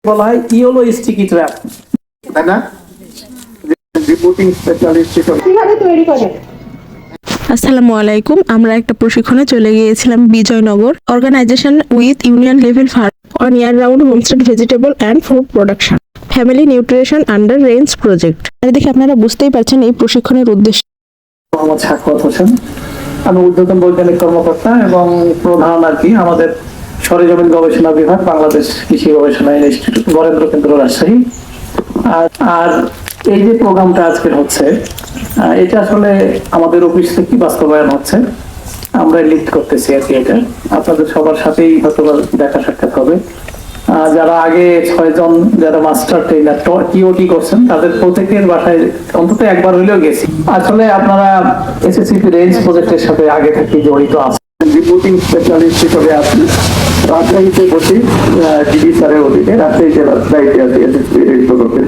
বলা হয় yellow sticky trap, তাই না? রিপোর্টিং স্পেশালিস্ট কিভাবে তৈরি করে? আসসালামু আলাইকুম। আমরা একটা প্রশিক্ষণে চলে গিয়েছিলাম Bijoynagar organisation with union level farm on year round homestead vegetable and food production family nutrition under range project. দেখে আপনারা বুঝতেই পারছেন এই প্রশিক্ষণের উদ্দেশ্য। মোহাম্মদ সাখাওয়াত হোসেন, আমি ঊর্ধ্বতন বৈজ্ঞানিক কর্মকর্তা এবং প্রধান আমাদের সরেজমিন গবেষণা বিভাগ, বাংলাদেশ কৃষি গবেষণা ইনস্টিটিউট, বরেন্দ্র কেন্দ্র, রাজশাহী। আর এই যে প্রোগ্রামটা আজকের হচ্ছে, এটা আসলে আমাদের অফিস থেকে বাস্তবায়ন হচ্ছে, আমরা লিড করতেছি আর কি। এটা আপনাদের সবার সাথেই হয়তো দেখা সাক্ষাৎ হবে। যারা আগে 6 জন যারা মাস্টার ট্রেনার টিওটি করছেন, তাদের প্রত্যেকের বাসায় অন্তত একবার হইলেও গেছি। আসলে আপনারা এসএসসিপি রেঞ্জ প্রজেক্টের সাথে আগে থেকে জড়িত আছেন, রিপোর্টিং স্পেশালিস্ট হিসেবে আছেন। রাজশাহীতে বসে ডিবি স্যারের অধীনে রাজশাহী জেলার দায়িত্বে আছে এসএসসি রেঞ্জ প্রজেক্টের।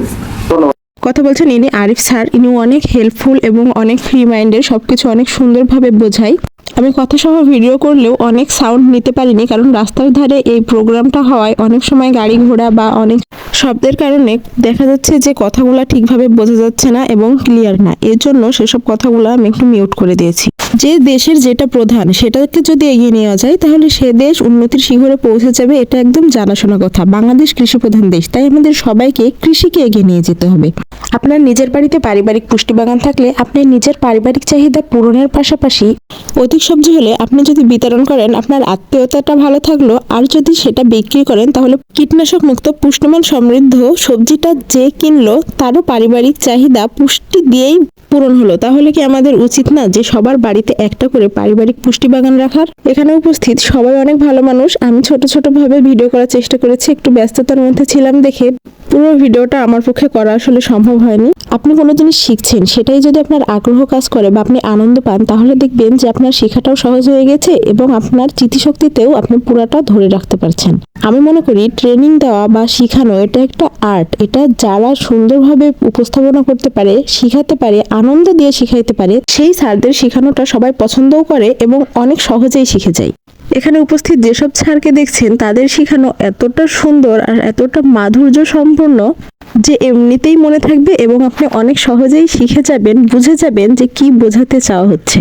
কথা বলছেন ইনি আরিফ স্যার। ইনি অনেক হেল্পফুল এবং অনেক ফ্রি মাইন্ডের, সবকিছু অনেক সুন্দরভাবে বোঝায়। আমি কথা সহ ভিডিও করলেও অনেক সাউন্ড নিতে পারিনি, কারণ রাস্তার ধারে এই প্রোগ্রামটা হওয়ায় অনেক সময় গাড়ি ঘোড়া বা অনেক শব্দের কারণে দেখা যাচ্ছে যে কথাগুলো ঠিকভাবে বোঝা যাচ্ছে না এবং ক্লিয়ার না। এর জন্য সেসব কথাগুলো আমি একটু মিউট করে দিয়েছি। যে দেশের যেটা প্রধান সেটাকে যদি এগিয়ে নেওয়া যায় তাহলে সে দেশ উন্নতির শিখরে পৌঁছে যাবে, এটা একদম জানাশোনা কথা। বাংলাদেশ কৃষি প্রধান দেশ, তাই আমাদের সবাইকে কৃষিকে এগিয়ে নিয়ে যেতে হবে। আপনার নিজের বাড়িতে পারিবারিক পুষ্টি বাগান থাকলে আপনি নিজের পারিবারিক চাহিদা পূরণের পাশাপাশি অধিক সবজি হলে আপনি যদি বিতরণ করেন, আপনার আত্মীয়তাটা ভালো থাকলো। আর যদি সেটা বিক্রি করেন তাহলে কীটনাশক মুক্ত পুষ্টিমান সমৃদ্ধ সবজিটা যে কিনলো তারও পারিবারিক চাহিদা পুষ্টি দিয়েই পূরণ হলো। তাহলে কি আমাদের উচিত না যে সবার বাড়িতে একটা করে পারিবারিক পুষ্টি বাগান রাখার? এখানে উপস্থিত সবাই অনেক ভালো মানুষ। আমি ছোট ছোট ভাবে ভিডিও করার চেষ্টা করেছি, একটু ব্যস্ততার মধ্যে ছিলাম দেখে পুরো ভিডিওটা আমার পক্ষে করা আসলে সম্ভব হয়নি। আপনি কোনো জিনিস শিখছেন, সেটাই যদি আপনার আগ্রহ কাজ করে বা আপনি আনন্দ পান, তাহলে দেখবেন যে আপনার শেখাটাও সহজ হয়ে গেছে এবং আপনার স্মৃতিশক্তিতেও আপনি পুরাটা ধরে রাখতে পারছেন। আমি মনে করি ট্রেনিং দেওয়া বা শিখানো এটা একটা আর্ট। এটা যারা সুন্দরভাবে উপস্থাপনা করতে পারে, শিখাতে পারে, আনন্দ দিয়ে শিখাইতে পারে, সেই স্যারদের শেখানোটা সবাই পছন্দও করে এবং অনেক সহজেই শিখে যায়। এখানে উপস্থিত যেসব স্যারকে দেখছেন তাদের শেখানো এতটা সুন্দর আর এতটা মাধুর্য সম্পন্ন যে এমনিতেই মনে থাকবে এবং আপনি অনেক সহজেই শিখে যাবেন, বুঝে যাবেন যে কি বোঝাতে চাওয়া হচ্ছে।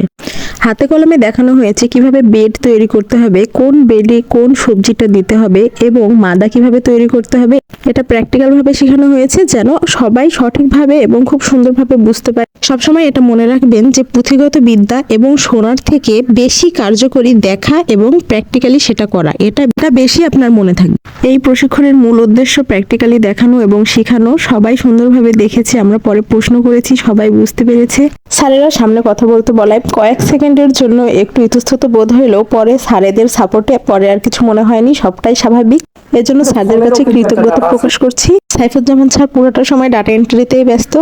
হাতে কলমে দেখানো হয়েছে কিভাবে বেড তৈরি করতে হবে, কোন বেডে কোন সবজিটা দিতে হবে এবং মাদা কিভাবে তৈরি করতে হবে। এটা প্র্যাকটিক্যাল ভাবে শেখানো হয়েছে যেন সবাই সঠিকভাবে এবং খুব সুন্দরভাবে বুঝতে পারে। সবসময় এটা মনে রাখবেন যে পুঁথিগত বিদ্যা এবং শোনার থেকে বেশি কার্যকরী দেখা এবং প্র্যাকটিক্যালি সেটা করা, এটা বেশি আপনার মনে থাকবে। এই প্রশিক্ষণের মূল উদ্দেশ্য প্র্যাকটিক্যালি দেখানো এবং শেখানো। সবাই সুন্দরভাবে দেখেছে, আমরা পরে প্রশ্ন করেছি, সবাই বুঝতে পেরেছে। স্যারেরা সামনে কথা বলতে বলায় কয়েক সেকেন্ডের জন্য একটু ইতস্তত বোধ হইলেও পরে স্যারেদের সাপোর্টে পরে আর কিছু মনে হয়নি, সবটাই স্বাভাবিক। এর জন্য স্যারদের কাছে কৃতজ্ঞতা প্রকাশ করছি। সাইফুজ্জামান স্যার পুরোটা সময় ডাটা এন্ট্রিতেই ব্যস্ত।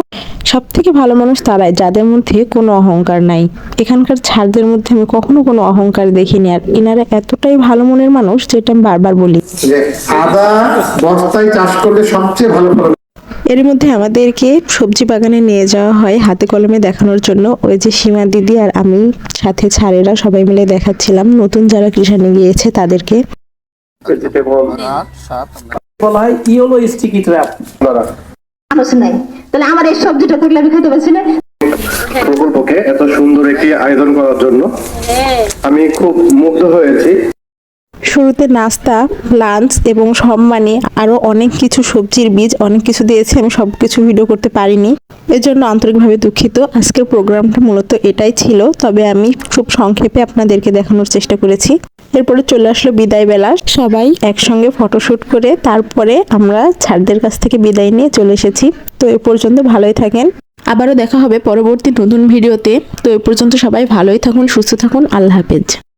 সব থেকে ভালো মানুষ তারাই যাদের মধ্যে কোনো অহংকার নাই। এখানকার স্যারদের মধ্যে আমি কখনো কোনো অহংকার দেখিনি, আর ইনারা এতটাই ভালো মনের মানুষ যেটা আমি বারবার বলি। আদা বস্তায় চাষ করলে সবচেয়ে ভালো ফলন। এর মধ্যে আমাদেরকে সবজি বাগানে নিয়ে যাওয়া হয় হাতে কলমে দেখানোর জন্য। ওই যে সীমা দিদি আর আমি সাথে স্যারেরা সবাই মিলে দেখাচ্ছিলাম নতুন যারা কৃষানে গিয়েছে তাদেরকে। বলা হয় ইয়েলো স্টিকি ট্র্যাপ। তাহলে আমার এই সবজিটা থাকলে আমি খেতে পারছি না। প্রকল্পকে এত সুন্দর একটি আয়োজন করার জন্য আমি খুব মুগ্ধ হয়েছি। শুরুতে নাস্তা, লাঞ্চ এবং সম্মানে আরো অনেক কিছু সবজির বীজ অনেক কিছু দিয়েছে। আমি সবকিছু ভিডিও করতে পারিনি, এর জন্য আন্তরিকভাবে দুঃখিত। আজকের প্রোগ্রামটা মূলত এটাই ছিল, তবে আমি খুব সংক্ষেপে আপনাদেরকে দেখানোর চেষ্টা করেছি। এরপরে চলে আসলো বিদায় বেলা, সবাই একসঙ্গে ফটোশুট করে তারপরে আমরা স্যারদের কাছ থেকে বিদায় নিয়ে চলে এসেছি। তো এ পর্যন্ত ভালোই থাকেন, আবারও দেখা হবে পরবর্তী নতুন ভিডিওতে। তো এ পর্যন্ত সবাই ভালোই থাকুন, সুস্থ থাকুন, আল্লাহ হাফেজ।